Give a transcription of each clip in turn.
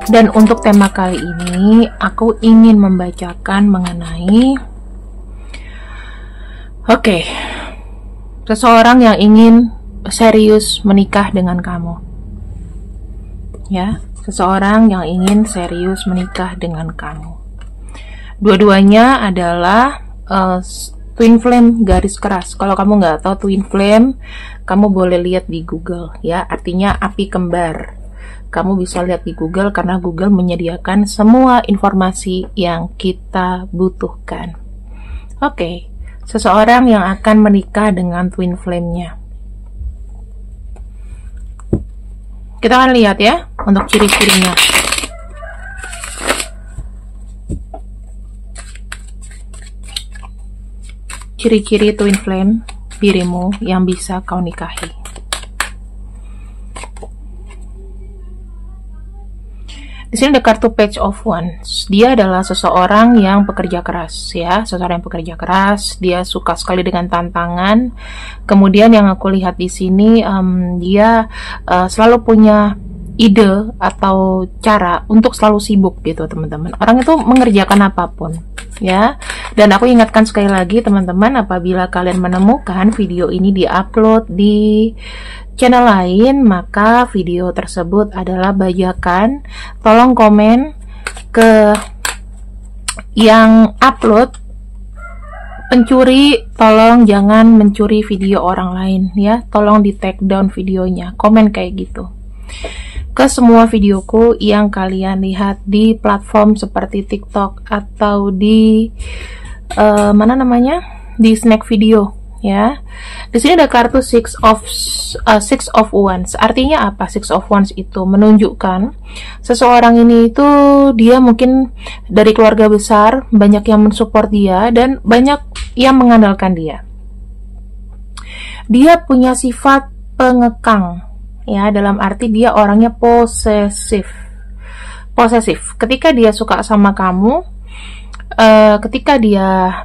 Dan untuk tema kali ini, aku ingin membacakan mengenai seseorang yang ingin serius menikah dengan kamu. Ya, seseorang yang ingin serius menikah dengan kamu. Dua-duanya adalah twin flame garis keras. Kalau kamu nggak tahu twin flame, kamu boleh lihat di Google ya, artinya api kembar. Kamu bisa lihat di Google karena Google menyediakan semua informasi yang kita butuhkan. Seseorang yang akan menikah dengan twin flame-nya. Kita akan lihat ya untuk ciri-cirinya. Ciri-ciri twin flame dirimu yang bisa kau nikahi. Di sini ada kartu Page of Wands. Dia adalah seseorang yang pekerja keras ya, seseorang yang pekerja keras. Dia suka sekali dengan tantangan. Kemudian yang aku lihat di sini dia selalu punya ide atau cara untuk selalu sibuk gitu teman-teman. Orang itu mengerjakan apapun ya. Dan aku ingatkan sekali lagi teman-teman, apabila kalian menemukan video ini diupload di channel lain, maka video tersebut adalah bajakan. Tolong komen ke yang upload. Pencuri, tolong jangan mencuri video orang lain ya. Tolong di take down videonya. Komen kayak gitu ke semua videoku yang kalian lihat di platform seperti TikTok atau di di Snack Video ya. Di sini ada kartu Six of Wands. Artinya apa? Six of Wands itu menunjukkan seseorang ini itu dia mungkin dari keluarga besar, banyak yang mensupport dia dan banyak yang mengandalkan dia. Dia punya sifat pengekang ya, dalam arti dia orangnya posesif. Ketika dia suka sama kamu, ketika dia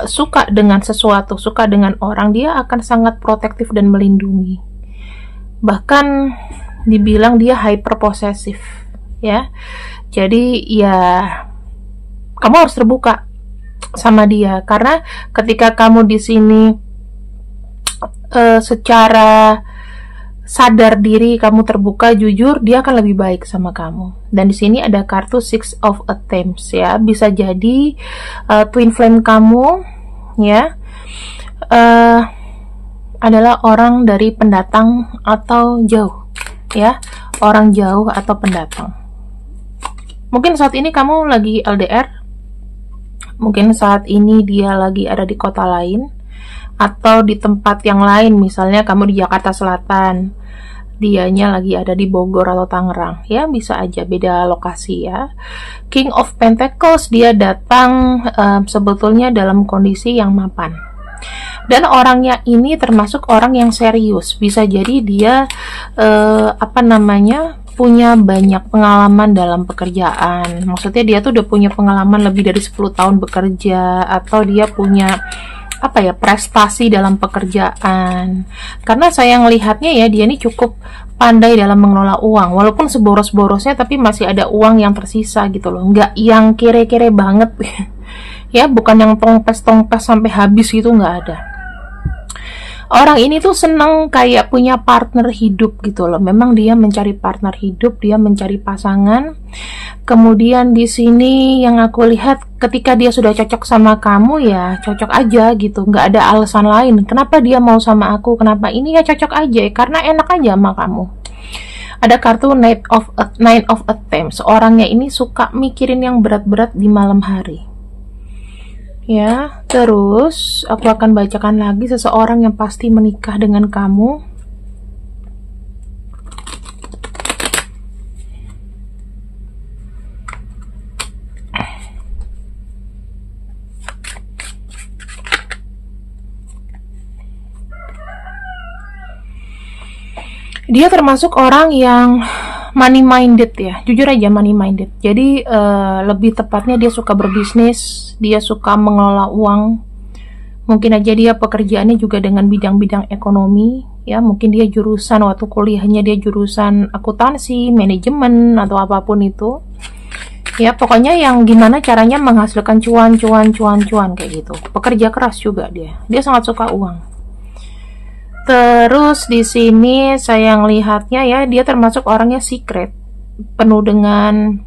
suka dengan sesuatu, suka dengan orang, dia akan sangat protektif dan melindungi. Bahkan dibilang dia hyper posesif ya. Jadi ya kamu harus terbuka sama dia, karena ketika kamu di sini secara sadar diri kamu terbuka, jujur, dia akan lebih baik sama kamu. Dan di sini ada kartu Six of Attempts ya, bisa jadi twin flame kamu ya adalah orang dari pendatang atau jauh ya, orang jauh atau pendatang. Mungkin saat ini kamu lagi LDR, mungkin saat ini dia lagi ada di kota lain atau di tempat yang lain, misalnya kamu di Jakarta Selatan, dianya lagi ada di Bogor atau Tangerang ya, bisa aja beda lokasi ya. King of Pentacles, dia datang sebetulnya dalam kondisi yang mapan, dan orangnya ini termasuk orang yang serius. Bisa jadi dia punya banyak pengalaman dalam pekerjaan. Maksudnya dia tuh udah punya pengalaman lebih dari 10 tahun bekerja, atau dia punya prestasi dalam pekerjaan. Karena saya ngelihatnya ya, dia ini cukup pandai dalam mengelola uang, walaupun seboros-borosnya tapi masih ada uang yang tersisa gitu loh, nggak yang kere-kere banget ya, bukan yang tongpes-tongpes sampai habis gitu, nggak ada. Orang ini tuh seneng kayak punya partner hidup gitu loh. Memang dia mencari partner hidup, dia mencari pasangan. Kemudian di sini yang aku lihat, ketika dia sudah cocok sama kamu ya cocok aja gitu, nggak ada alasan lain kenapa dia mau sama aku, kenapa ini, ya cocok aja karena enak aja sama kamu. Ada kartu Nine of Attempts. Orangnya ini suka mikirin yang berat-berat di malam hari ya. Terus aku akan bacakan lagi seseorang yang pasti menikah dengan kamu. Dia termasuk orang yang money minded ya, jujur aja money minded. Jadi lebih tepatnya dia suka berbisnis, dia suka mengelola uang. Mungkin aja dia pekerjaannya juga dengan bidang-bidang ekonomi Ya, mungkin dia jurusan waktu kuliahnya dia jurusan akuntansi, manajemen atau apapun itu. Ya, pokoknya yang gimana caranya menghasilkan cuan kayak gitu. Pekerja keras juga dia. Dia sangat suka uang. Terus di sini saya ngelihatnya ya, dia termasuk orangnya secret, penuh dengan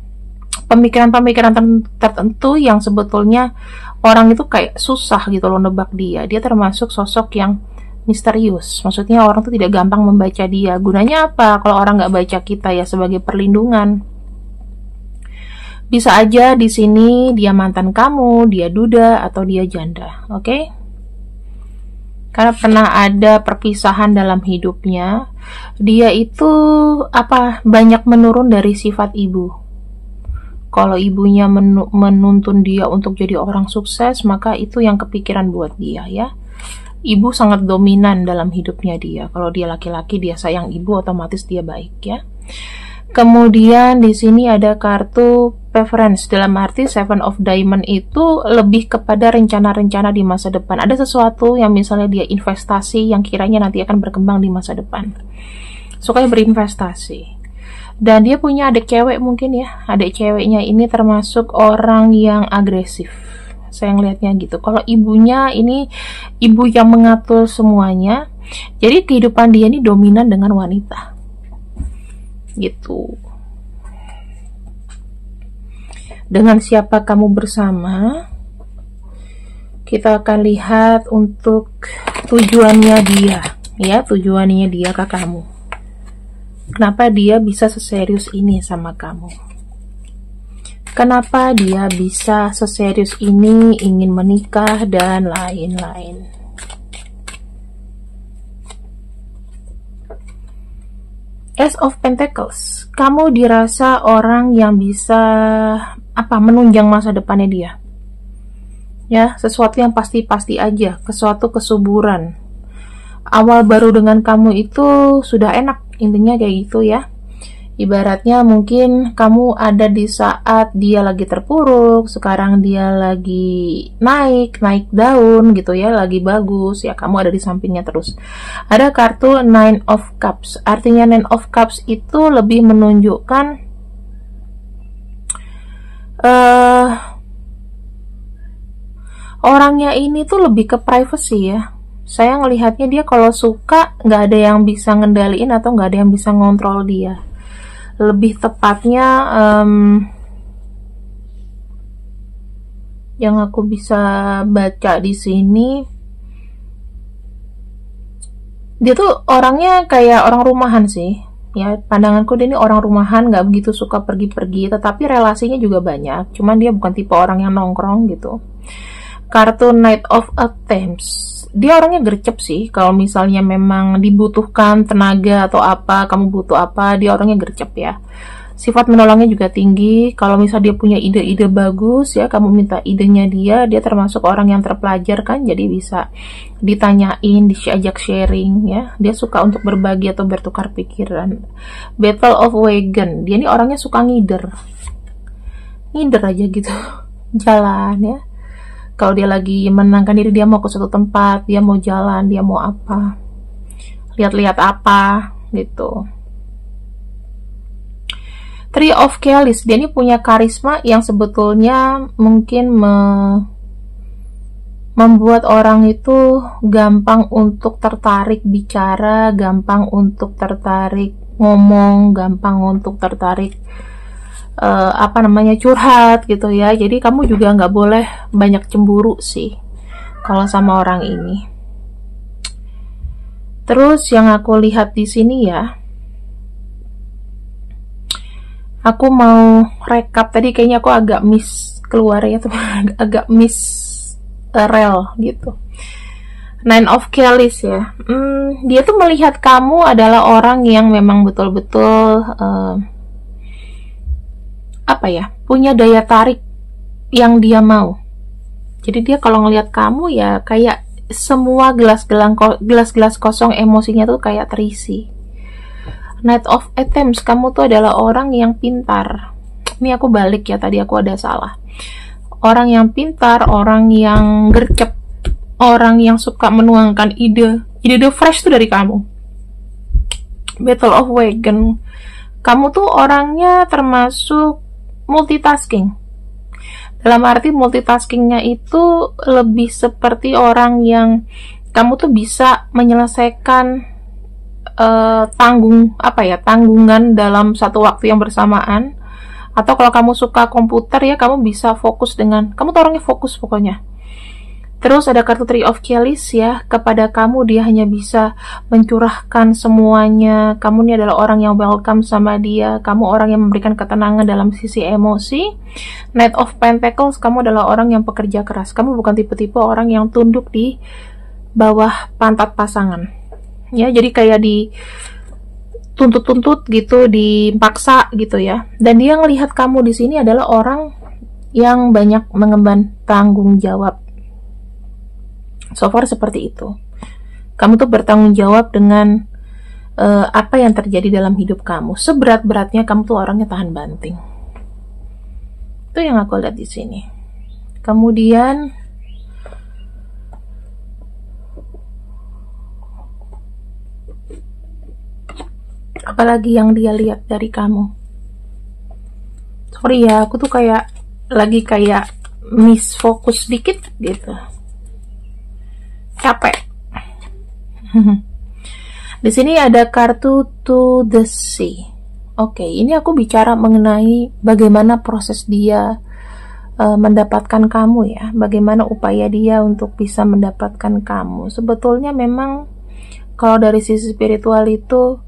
pemikiran-pemikiran tertentu yang sebetulnya orang itu kayak susah gitu loh nebak dia. Dia termasuk sosok yang misterius. Maksudnya orang tuh tidak gampang membaca dia. Gunanya apa kalau orang nggak baca kita? Ya sebagai perlindungan. Bisa aja di sini dia mantan kamu, dia duda atau dia janda, oke? Karena pernah ada perpisahan dalam hidupnya, dia itu banyak menurun dari sifat ibu. Kalau ibunya menuntun dia untuk jadi orang sukses, maka itu yang kepikiran buat dia ya. Ibu sangat dominan dalam hidupnya dia. Kalau dia laki-laki, dia sayang ibu, otomatis dia baik ya. Kemudian di sini ada kartu preference, dalam arti Seven of Diamond itu lebih kepada rencana-rencana di masa depan. Ada sesuatu yang misalnya dia investasi yang kiranya nanti akan berkembang di masa depan. Sukanya berinvestasi. Dan dia punya adik cewek mungkin ya. Adik ceweknya ini termasuk orang yang agresif. Saya ngelihatnya gitu. Kalau ibunya ini ibu yang mengatur semuanya. Jadi kehidupan dia ini dominan dengan wanita. Gitu. Dengan siapa kamu bersama, kita akan lihat untuk tujuannya dia ya, tujuannya dia ke kamu. Kenapa dia bisa seserius ini sama kamu? Kenapa dia bisa seserius ini, ingin menikah dan lain-lain? Ace of Pentacles, kamu dirasa orang yang bisa menunjang masa depannya dia. Ya, sesuatu yang pasti-pasti aja, sesuatu kesuburan. Awal baru dengan kamu itu sudah enak, intinya kayak gitu ya. Ibaratnya mungkin kamu ada di saat dia lagi terpuruk, sekarang dia lagi naik daun gitu ya, lagi bagus ya, kamu ada di sampingnya terus. Ada kartu Nine of Cups, artinya Nine of Cups itu lebih menunjukkan orangnya ini tuh lebih ke privacy ya. Saya ngelihatnya dia kalau suka nggak ada yang bisa ngendaliin atau nggak ada yang bisa ngontrol dia. Lebih tepatnya yang aku bisa baca di sini, dia tuh orangnya kayak orang rumahan sih ya. Pandanganku dia ini orang rumahan, nggak begitu suka pergi-pergi, tetapi relasinya juga banyak, cuman dia bukan tipe orang yang nongkrong gitu. Kartu Knight of Attempts, dia orangnya gercep sih. Kalau misalnya memang dibutuhkan tenaga atau apa, kamu butuh apa, dia orangnya gercep ya. Sifat menolongnya juga tinggi. Kalau misalnya dia punya ide-ide bagus ya, kamu minta idenya dia termasuk orang yang terpelajar kan, jadi bisa ditanyain, diajak sharing ya. Dia suka untuk berbagi atau bertukar pikiran. Battle of Wagon, dia ini orangnya suka ngider aja gitu jalan ya. Kalau dia lagi menenangkan diri, dia mau ke suatu tempat, dia mau jalan, dia mau apa, lihat-lihat apa gitu. Three of Chalice, dia ini punya karisma yang sebetulnya mungkin membuat orang itu gampang untuk tertarik bicara, gampang untuk tertarik ngomong, gampang untuk tertarik curhat gitu ya. Jadi kamu juga nggak boleh banyak cemburu sih kalau sama orang ini. Terus yang aku lihat di sini ya, aku mau rekap tadi, kayaknya aku agak miss keluar ya tuh, agak miss rel gitu. Nine of Chalice ya, dia tuh melihat kamu adalah orang yang memang betul-betul punya daya tarik yang dia mau. Jadi dia kalau ngelihat kamu ya kayak semua gelas-gelas kosong emosinya tuh kayak terisi. Knight of Attempts, kamu tuh adalah orang yang pintar. Ini aku balik ya, tadi aku ada salah. Orang yang pintar, orang yang gercep, orang yang suka menuangkan ide fresh tuh dari kamu. Battle of Wagon. Kamu tuh orangnya termasuk multitasking. Dalam arti multitaskingnya itu lebih seperti orang yang kamu tuh bisa menyelesaikan tanggungan dalam satu waktu yang bersamaan. Atau kalau kamu suka komputer ya, kamu bisa fokus kamu tuh orangnya fokus pokoknya. Terus ada kartu Three of Chalice ya, kepada kamu dia hanya bisa mencurahkan semuanya. Kamu ini adalah orang yang welcome sama dia, kamu orang yang memberikan ketenangan dalam sisi emosi. Knight of Pentacles, kamu adalah orang yang pekerja keras. Kamu bukan tipe-tipe orang yang tunduk di bawah pantat pasangan. Ya, jadi kayak dituntut-tuntut gitu, dipaksa gitu ya. Dan dia ngelihat kamu di sini adalah orang yang banyak mengemban tanggung jawab. So far seperti itu. Kamu tuh bertanggung jawab dengan apa yang terjadi dalam hidup kamu. Seberat-beratnya kamu tuh orangnya tahan banting. Itu yang aku lihat di sini. Kemudian apalagi yang dia lihat dari kamu? Sorry ya, aku tuh lagi miss fokus dikit gitu. Capek. Di sini ada kartu To the Sea. Oke, ini aku bicara mengenai bagaimana proses dia mendapatkan kamu ya, bagaimana upaya dia untuk bisa mendapatkan kamu. Sebetulnya memang kalau dari sisi spiritual itu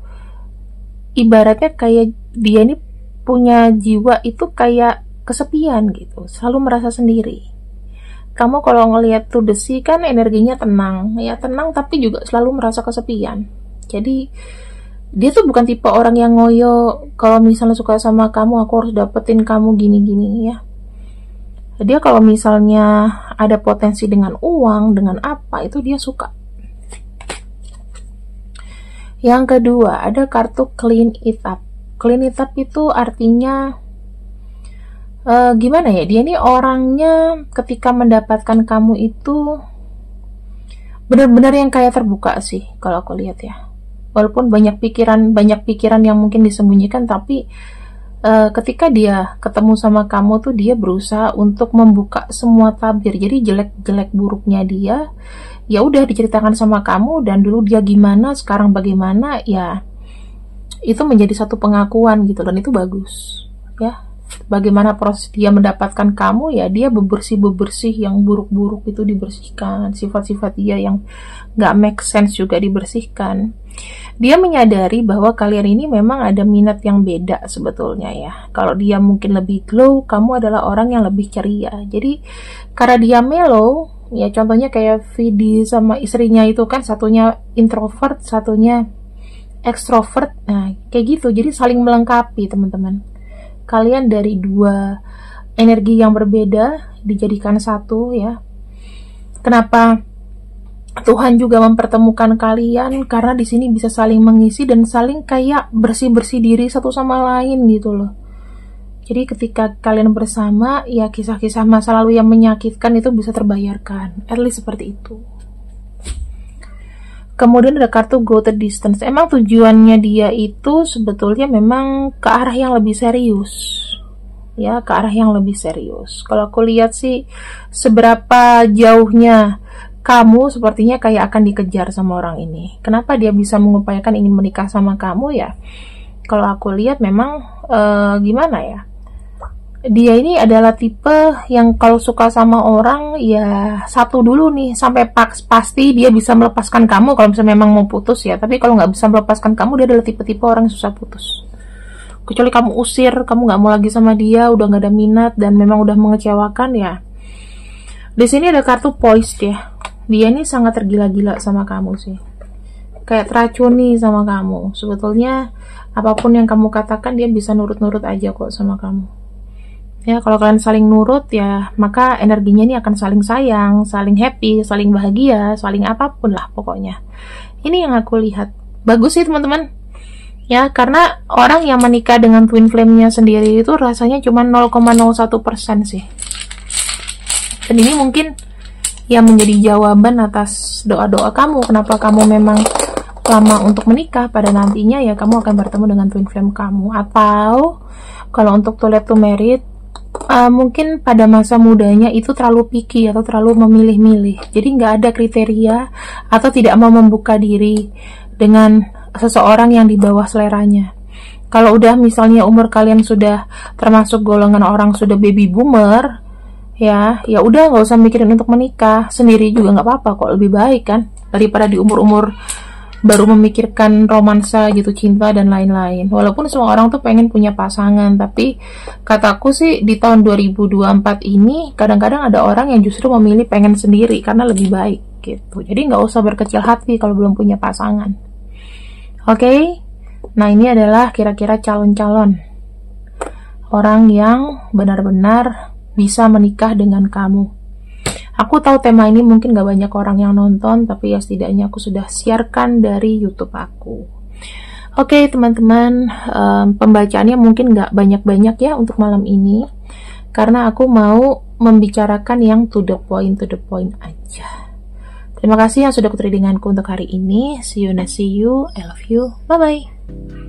ibaratnya kayak dia ini punya jiwa itu kayak kesepian gitu, selalu merasa sendiri. Kamu kalau ngelihat To the Sea kan energinya tenang, ya tenang tapi juga selalu merasa kesepian. Jadi dia tuh bukan tipe orang yang ngoyo, kalau misalnya suka sama kamu aku harus dapetin kamu gini-gini ya. Dia kalau misalnya ada potensi dengan uang, dengan apa, itu dia suka. Yang kedua ada kartu Clean It Up. Clean It Up itu artinya gimana ya, dia ini orangnya ketika mendapatkan kamu itu benar-benar yang kayak terbuka sih kalau aku lihat ya. Walaupun banyak pikiran yang mungkin disembunyikan, tapi ketika dia ketemu sama kamu tuh dia berusaha untuk membuka semua tabir. Jadi jelek buruknya dia ya udah diceritakan sama kamu, dan dulu dia gimana, sekarang bagaimana, ya itu menjadi satu pengakuan gitu, dan itu bagus ya. Bagaimana proses dia mendapatkan kamu ya, dia bebersih yang buruk-buruk itu dibersihkan, sifat-sifat dia yang gak make sense juga dibersihkan. Dia menyadari bahwa kalian ini memang ada minat yang beda sebetulnya ya. Kalau dia mungkin lebih glow, kamu adalah orang yang lebih ceria. Jadi karena dia mellow ya, contohnya kayak Vidi sama istrinya itu kan, satunya introvert, satunya extrovert. Nah kayak gitu, jadi saling melengkapi teman-teman. Kalian dari dua energi yang berbeda dijadikan satu ya. Kenapa Tuhan juga mempertemukan kalian? Karena di sini bisa saling mengisi dan saling kayak bersih-bersih diri satu sama lain gitu loh. Jadi ketika kalian bersama ya, kisah-kisah masa lalu yang menyakitkan itu bisa terbayarkan. At least seperti itu. Kemudian ada kartu Go the Distance. Emang tujuannya dia itu sebetulnya memang ke arah yang lebih serius. Ya, ke arah yang lebih serius. Kalau aku lihat sih, seberapa jauhnya kamu sepertinya kayak akan dikejar sama orang ini. Kenapa dia bisa mengupayakan ingin menikah sama kamu ya? Kalau aku lihat memang gimana ya? Dia ini adalah tipe yang kalau suka sama orang ya satu dulu nih, sampai pasti dia bisa melepaskan kamu kalau misalnya memang mau putus ya. Tapi kalau nggak bisa melepaskan kamu, dia adalah tipe-tipe orang yang susah putus. Kecuali kamu usir, kamu nggak mau lagi sama dia, udah nggak ada minat dan memang udah mengecewakan ya. Di sini ada kartu Poised ya. Dia ini sangat tergila-gila sama kamu sih, kayak teracuni sama kamu. Sebetulnya apapun yang kamu katakan dia bisa nurut-nurut aja kok sama kamu. Ya, kalau kalian saling nurut ya, maka energinya ini akan saling sayang, saling happy, saling bahagia, saling apapun lah pokoknya. Ini yang aku lihat. Bagus sih teman-teman. Ya, karena orang yang menikah dengan twin flame-nya sendiri itu rasanya cuma 0,01% sih. Dan ini mungkin yang menjadi jawaban atas doa-doa kamu. Kenapa kamu memang lama untuk menikah, pada nantinya ya kamu akan bertemu dengan twin flame kamu. Atau kalau untuk too late to married, mungkin pada masa mudanya itu terlalu picky atau terlalu memilih-milih, jadi nggak ada kriteria atau tidak mau membuka diri dengan seseorang yang di bawah seleranya. Kalau udah misalnya umur kalian sudah termasuk golongan orang sudah baby boomer, ya udah nggak usah mikirin untuk menikah, sendiri juga nggak apa-apa kok, lebih baik kan daripada di umur-umur baru memikirkan romansa gitu, cinta dan lain-lain. Walaupun semua orang tuh pengen punya pasangan, tapi kataku sih di tahun 2024 ini kadang-kadang ada orang yang justru memilih pengen sendiri karena lebih baik gitu. Jadi nggak usah berkecil hati kalau belum punya pasangan. Oke? Nah, ini adalah kira-kira calon-calon orang yang benar-benar bisa menikah dengan kamu. Aku tahu tema ini mungkin gak banyak orang yang nonton, tapi ya setidaknya aku sudah siarkan dari YouTube aku. Oke teman-teman, pembacaannya mungkin gak banyak-banyak ya untuk malam ini, karena aku mau membicarakan yang to the point aja. Terima kasih yang sudah ketemu denganku untuk hari ini. See you, I love you, bye-bye.